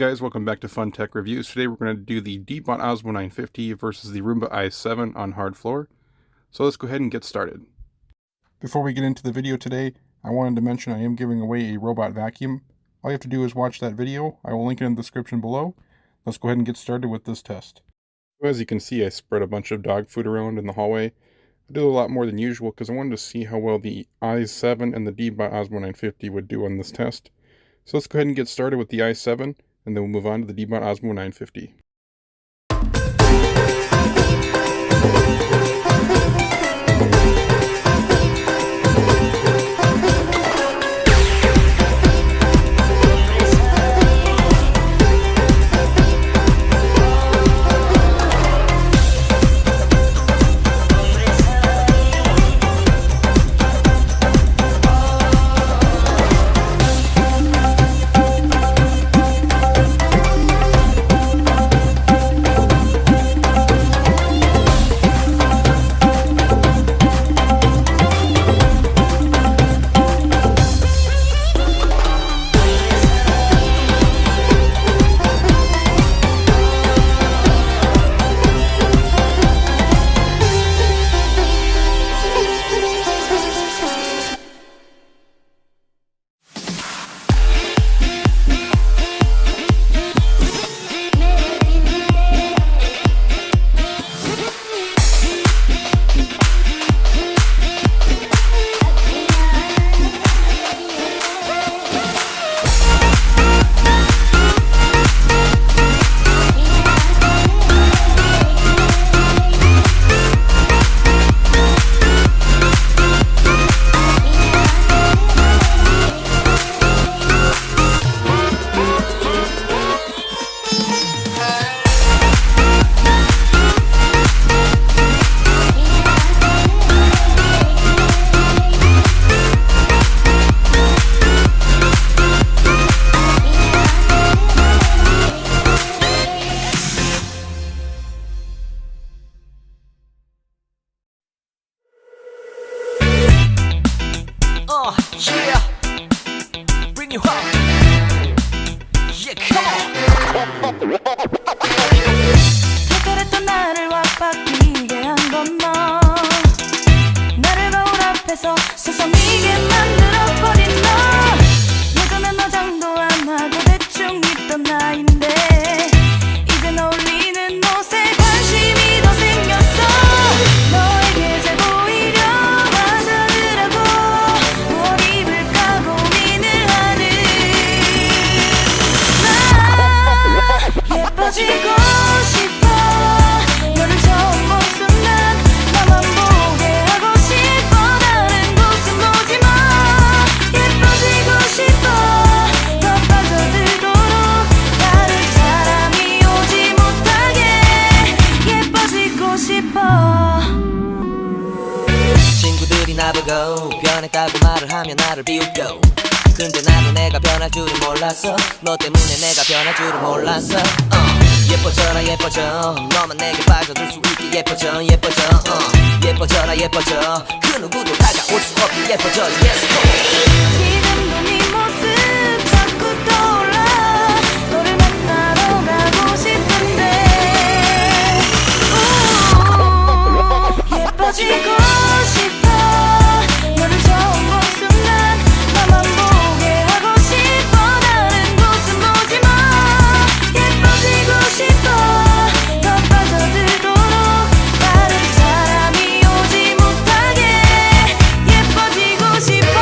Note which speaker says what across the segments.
Speaker 1: Hey guys, welcome back to Fun Tech Reviews. Today we're going to do the Deebot Ozmo 950 versus the Roomba i7 on Hardfloor. So let's go ahead and get started. Before we get into the video today, I wanted to mention I am giving away a robot vacuum. All you have to do is watch that video. I will link it in the description below. Let's go ahead and get started with this test. As you can see, I spread a bunch of dog food around in the hallway. I did a lot more than usual because I wanted to see how well the i7 and the Deebot Ozmo 950 would do on this test. So let's go ahead and get started with the i7. And then we'll move on to the Deebot Ozmo 950.
Speaker 2: Yeah, bring you home. Yeah, come on.
Speaker 3: 특별했던 나를 와바뀌게 한 건 너. 나를 거울 앞에서 세상이게 만들어버린 너. 예전엔 화장도 안 하고 대충 입던 나인데 이젠 어울리는 옷에 관심이 더 생겼어. 너에게 잘 보이려 화장을 하고 뭘 입을까 고민을 하는 나. 예뻐지고 싶어. 너를 처음 본 순간 나만 보게 하고 싶어. 다른 곳은 보지 마. 예뻐지고 싶어. 더 빠져들도록 다른 사람이 오지 못하게 예뻐지고 싶어.
Speaker 2: 친구들이 나보고 변했다고 말을 하면 나를 비웃고, 근데 나도 내가 변할 줄은 몰랐어. 너 때문에 내가 변할 줄은 몰랐어. 예뻐져라 예뻐져. 너만 내게 빠져들 수 있게 예뻐져 예뻐져. 예뻐져라 예뻐져. 그 누구도 다가올 수 없게 예뻐져. Yes,
Speaker 3: 지금도 네 모습 자꾸 떠올라. 너를 만나러 가고 싶은데 예뻐지고 싶어. 너를 처음 본 순간 나만 보게 하고 싶어. 다른 곳은 보지 마. 예뻐지고 싶어. 더 빠져들도록 다른 사람이 오지 못하게 예뻐지고 싶어.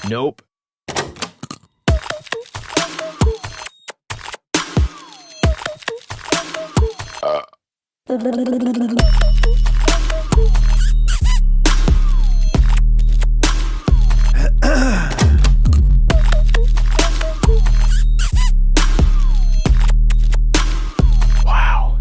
Speaker 4: Nope. Wow.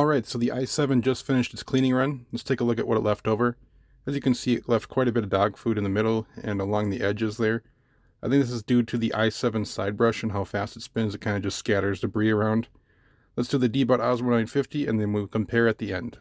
Speaker 1: Alright, so the i7 just finished its cleaning run. Let's take a look at what it left over. As you can see, it left quite a bit of dog food in the middle and along the edges there. I think this is due to the i7 side brush and how fast it spins. It kind of just scatters debris around. Let's do the Deebot Ozmo 950 and then we'll compare at the end.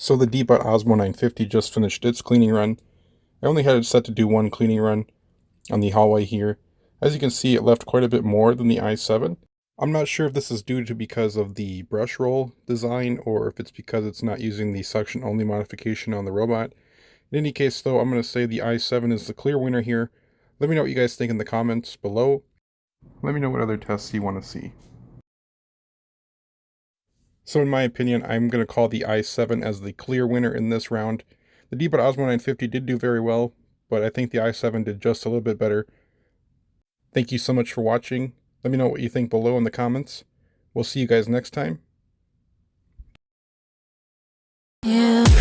Speaker 1: So the Deebot Ozmo 950 just finished its cleaning run. I only had it set to do one cleaning run on the hallway here. As you can see, it left quite a bit more than the i7. I'm not sure if this is due to because of the brush roll design or if it's because it's not using the suction only modification on the robot. In any case though, I'm going to say the i7 is the clear winner here. Let me know what you guys think in the comments below. Let me know what other tests you want to see. So in my opinion, I'm going to call the i7 as the clear winner in this round. The Deebot Ozmo 950 did do very well, but I think the i7 did just a little bit better. Thank you so much for watching. Let me know what you think below in the comments. We'll see you guys next time.
Speaker 3: Yeah.